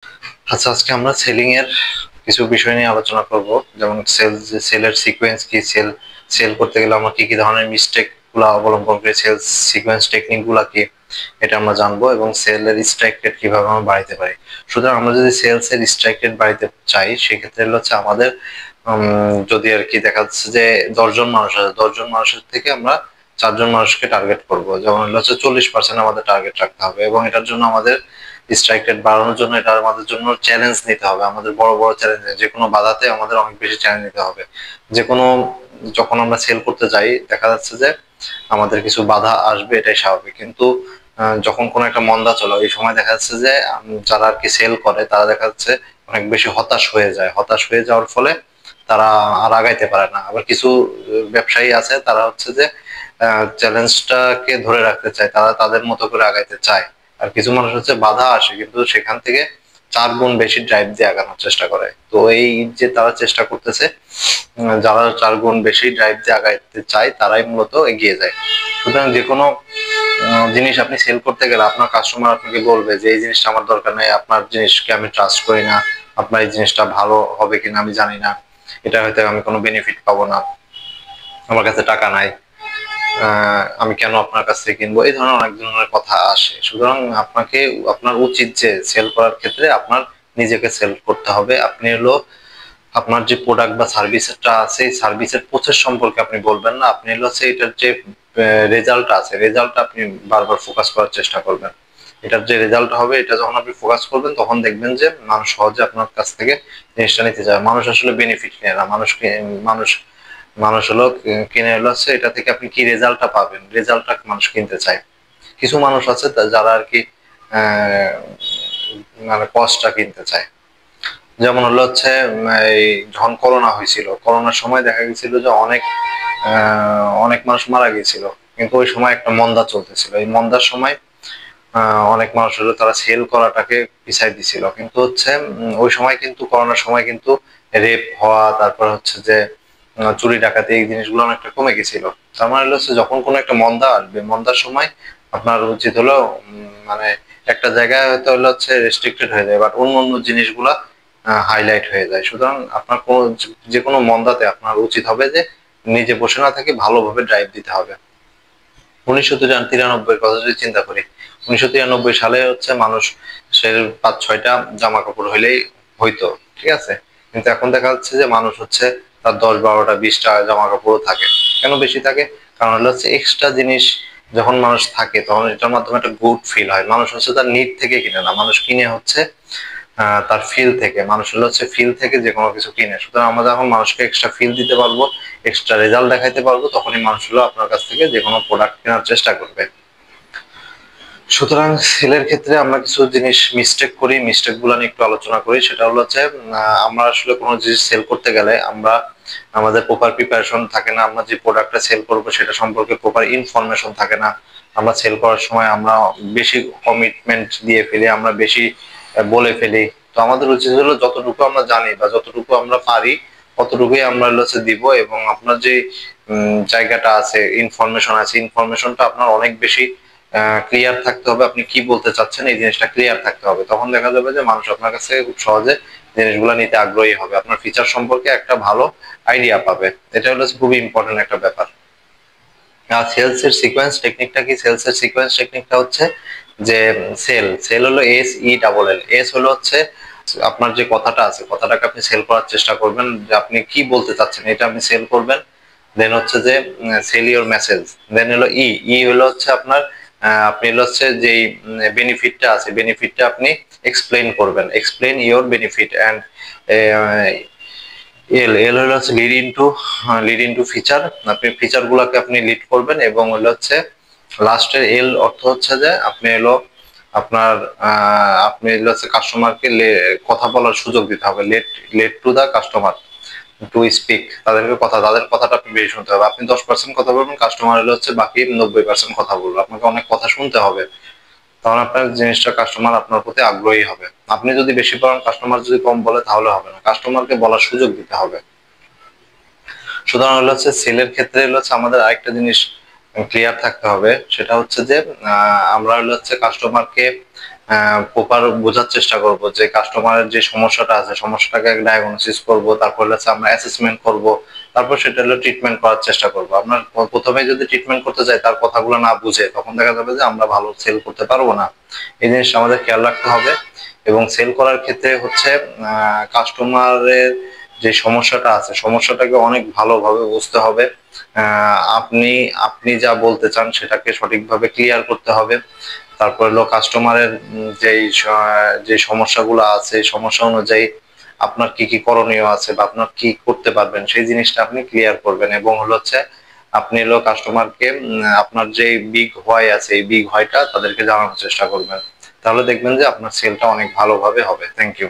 আচ্ছা, আজকে আমরা সেলিং এর কিছু বিষয় নিয়ে আলোচনা করব। যেমন সেলের সিকোয়েন্স কি, সেল করতে গেলে আমরা কি কি ধরনের মিস্টেক গুলা অবলম্বন করি, সেলস সিকোয়েন্স টেকনিক গুলা কি, এটা আমরা জানবো। এবং সেলের স্ট্রাইক রেট কিভাবে আমরা বাড়াতে পারি। সুতরাং আমরা যদি সেলস এর স্ট্রাইক রেট বাড়াতে চাই, সেক্ষেত্রে হচ্ছে আমাদের যদি আর কি দেখা যাচ্ছে যে 10 জন মানুষ আছে, 10 জন মানুষের থেকে আমরা 4 জন মানুষকে টার্গেট করব। যেমন হচ্ছে 40% আমাদের টার্গেট রাখতে হবে, এবং এটার জন্য আমাদের স্ট্রাইক রেট বাড়ানোর জন্য এটা আমাদের জন্য চ্যালেঞ্জ নিতে হবে। আমাদের বড় বড় চ্যালেঞ্জ, যে কোনো বাধাতে আমাদের অনেক বেশি চ্যালেঞ্জ নিতে হবে। যে কোনো যখন আমরা সেল করতে যাই, দেখা যাচ্ছে যে আমাদের কিছু বাধা আসবে, এটাই স্বাভাবিক। কিন্তু যখন কোনো একটা মন্দা চলে, এই সময় দেখা যাচ্ছে যে যারা আর কি সেল করে, তারা দেখা যাচ্ছে অনেক বেশি হতাশ হয়ে যায়। হতাশ হয়ে যাওয়ার ফলে তারা আর আগাইতে পারে না। আবার কিছু ব্যবসায়ী আছে, তারা হচ্ছে যে চ্যালেঞ্জটাকে ধরে রাখতে চায়, তারা তাদের মতো করে আগাইতে চায়। আর কিছু মানুষ হচ্ছে বাধা আসে, কিন্তু সেখান থেকে 4 গুণ বেশি ড্রাইভ দিয়ে আগানোর চেষ্টা করে। তো এই যে তারা চেষ্টা করতেছে, যারা 4 গুণ বেশি ড্রাইভ দিয়ে আগাইতে চায়, তারাই মূলত এগিয়ে যায়। সুতরাং যে কোনো জিনিস আপনি সেল করতে গেলে আপনার কাস্টমার আপনাকে বলবে যে এই জিনিসটা আমার দরকার নেই, আপনার জিনিসকে আমি ট্রাস্ট করি না, আপনার এই জিনিসটা ভালো হবে কিনা আমি জানি না, এটা হয়তো আমি কোনো বেনিফিট পাবো না, আমার কাছে টাকা নাই, আমি কেন আপনার কাছ থেকে কিনবো, এই ধরনের অনেক ধরনের কথা আসে। সুতরাং আপনাকে, আপনার উচিত যে সেল করার ক্ষেত্রে আপনার নিজেকে সেল করতে হবে। আপনি হলো আপনার যে প্রোডাক্ট বা সার্ভিসটা আছে, এই সার্ভিসের প্রসেস সম্পর্কে আপনি বলবেন না, আপনি হলো হচ্ছে এটার যে রেজাল্ট আছে, রেজাল্টটা আপনি বারবার ফোকাস করার চেষ্টা করবেন। এটার যে রেজাল্ট হবে, এটা যখন আপনি ফোকাস করবেন, তখন দেখবেন যে মানুষ সহজে আপনার কাছ থেকে জিনিসটা নিতে চায়। মানুষ আসলে বেনিফিট নেয় না, মানুষ মানুষ হলো কিনে হলো হচ্ছে এটা থেকে আপনি কি রেজাল্টটা পাবেন, রেজাল্টটা মানুষ কিনতে চায়। কিছু মানুষ আছে যারা আর কি আহ, মানে কস্টটা কিনতে চায়। যেমন হলো হচ্ছে এই যখন করোনা হয়েছিল, করোনার সময় দেখা গেছিল যে অনেক মানুষ মারা গিয়েছিল। কিন্তু ওই সময় একটা মন্দা চলতেছিল, এই মন্দার সময় অনেক মানুষ হলো তারা সেল করাটাকে পিছাই দিছিল। কিন্তু হচ্ছে ওই সময় কিন্তু, করোনার সময় কিন্তু রেপ হওয়া, তারপর হচ্ছে যে চুরি ডাকাতি, এই জিনিসগুলো অনেকটা কমে গেছিল। তার মানে হচ্ছে যখন কোনো একটা মন্দা আসবে, মন্দার সময় আপনার উচিত হলো মানে একটা জায়গায় হয়তো হলো হচ্ছে রেস্ট্রিক্টেড হয়ে যায়, বাট অন্য অন্য জিনিসগুলা হাইলাইট হয়ে যায়। সুতরাং আপনার কোনো, যে কোনো মন্দাতে আপনার উচিত হবে যে নিজে বসে না থেকে ভালোভাবে ড্রাইভ দিতে হবে। 1993 কথা যদি চিন্তা করি, 1993 সালে হচ্ছে মানুষ সে 5-6টা জামা কাপড় হইলেই হইতো, ঠিক আছে। কিন্তু এখন দেখা যাচ্ছে যে মানুষ হচ্ছে তার 10, 12টা, 20টা জামা কাপড়ও থাকে। কেন বেশি থাকে? কারণ হলো হচ্ছে এক্সট্রা জিনিস যখন মানুষ থাকে, তখন এটার মাধ্যমে একটা গুড ফিল হয়। মানুষ হচ্ছে তার নিড থেকে কিনে না, মানুষ কিনে হচ্ছে তার ফিল থেকে। মানুষ হলো হচ্ছে ফিল থেকে যে কোনো কিছু কিনে। সুতরাং আমরা যখন মানুষকে এক্সট্রা ফিল দিতে পারবো, এক্সট্রা রেজাল্ট দেখাইতে পারবো, তখনই মানুষ হলো আপনার কাছ থেকে যে কোনো প্রোডাক্ট কেনার চেষ্টা করবে। সুতরাং সেলের ক্ষেত্রে আমরা কিছু জিনিস মিস্টেক করি, মিস্টেক গুলো নিয়ে একটু আলোচনা করি। সেটা হলো হচ্ছে আমরা আসলে কোনো জিনিস সেল করতে গেলে আমরা, আমাদের প্রপার প্রিপারেশন থাকে না, আমরা যে প্রোডাক্টটা সেল করবো সেটা সম্পর্কে প্রপার ইনফরমেশন থাকে না। আমরা সেল করার সময় আমরা বেশি কমিটমেন্ট দিয়ে ফেলি, আমরা বেশি বলে ফেলি। তো আমাদের উচিত হলো যতটুকু আমরা জানি বা যতটুকু আমরা পারি, ততটুকুই আমরা হচ্ছে দিব। এবং আপনার যে জায়গাটা আছে, ইনফরমেশন আছে, ইনফরমেশনটা আপনার অনেক বেশি ক্লিয়ার থাকতে হবে। আপনি কি বলতে চাচ্ছেন, এই জিনিসটা ক্লিয়ার থাকতে হবে। তখন দেখা যাবে যে মানুষ আপনার কাছে খুব সহজে জিনিসগুলো নিতে আগ্রহী হবে, আপনার ফিচার সম্পর্কে একটা ভালো আইডিয়া পাবে। এটা হলো খুবই ইম্পর্টেন্ট একটা ব্যাপার। আর সেলস এর সিকোয়েন্স টেকনিকটা কি? সেলস এর সিকোয়েন্স টেকনিকটা হচ্ছে যে সেল হলো SELL। এস হলো হচ্ছে আপনার যে কথাটা আছে, কথাটাকে আপনি সেল করার চেষ্টা করবেন, যে আপনি কি বলতে চাচ্ছেন এটা আপনি সেল করবেন। দেন হচ্ছে যে সেল ইওর মেসেজ। দেন হলো ই হলো হচ্ছে আপনার আপনি হলো হচ্ছে যেই বেনিফিটটা আছে, বেনিফিটটা আপনি এক্সপ্লেইন করবেন, explain your benefit. And L হলো হচ্ছে লিড ইনটু ফিচার। আপনি ফিচার গুলাকে আপনি লিড করবেন। এবং হলো হচ্ছে লাস্টের এল অর্থ হচ্ছে যে আপনি এলো আপনার আপনি হলো হচ্ছে কাস্টমারকে কথা বলার সুযোগ দিতে হবে। Let to the customer to speak. তাদের কথাটা আপনি বেশি শুনতে হবে। আপনি 10% কথা বলবেন, কাস্টমার হলো হচ্ছে বাকি 90% কথা বলবে। আপনাকে অনেক কথা শুনতে হবে, তখন আপনার জিনিসটা কাস্টমার আপনার প্রতি আগ্রহী হবে। আপনি যদি বেশি বলেন, কাস্টমার যদি কম বলে, তাহলে হবে না। কাস্টমারকে বলার সুযোগ দিতে হবে। সুতরাং হলো হচ্ছে সেলের ক্ষেত্রে হলো হচ্ছে আমাদের আরেকটা জিনিস ক্লিয়ার থাকতে হবে। সেটা হচ্ছে যে আমরা হলো হচ্ছে কাস্টমারকে প্রপার বোঝার চেষ্টা করব যে কাস্টমারের যে সমস্যাটা আছে সমস্যাটাকে ডায়াগনোসিস করব, তারপর হচ্ছে আমরা অ্যাসেসমেন্ট করব, তারপর সেটা হলো ট্রিটমেন্ট করার চেষ্টা করব। আপনার প্রথমে যদি ট্রিটমেন্ট করতে যাই তার কথাগুলো না বুঝে, তখন দেখা যাবে যে আমরা ভালো সেল করতে পারবো না। এই জিনিসটা আমাদের খেয়াল রাখতে হবে। এবং সেল করার ক্ষেত্রে হচ্ছে কাস্টমারের যে সমস্যাটা আছে সমস্যাটাকে অনেক ভালোভাবে বুঝতে হবে। আপনি আপনি যা বলতে চান সেটাকে সঠিকভাবে ক্লিয়ার করতে হবে। তারপর হলো কাস্টমারের যে সমস্যাগুলো আছে সমস্যা অনুযায়ী আপনার কি কি করণীয় আছে বা আপনার কি করতে পারবেন সেই জিনিসটা আপনি ক্লিয়ার করবেন। এবং হচ্ছে আপনি হলো কাস্টমারকে আপনার যে বিগ হোয়াই আছে এই বিগ হোয়াইটা তাদেরকে জানানোর চেষ্টা করবেন। তাহলে দেখবেন যে আপনার সেলটা অনেক ভালোভাবে হবে। Thank you.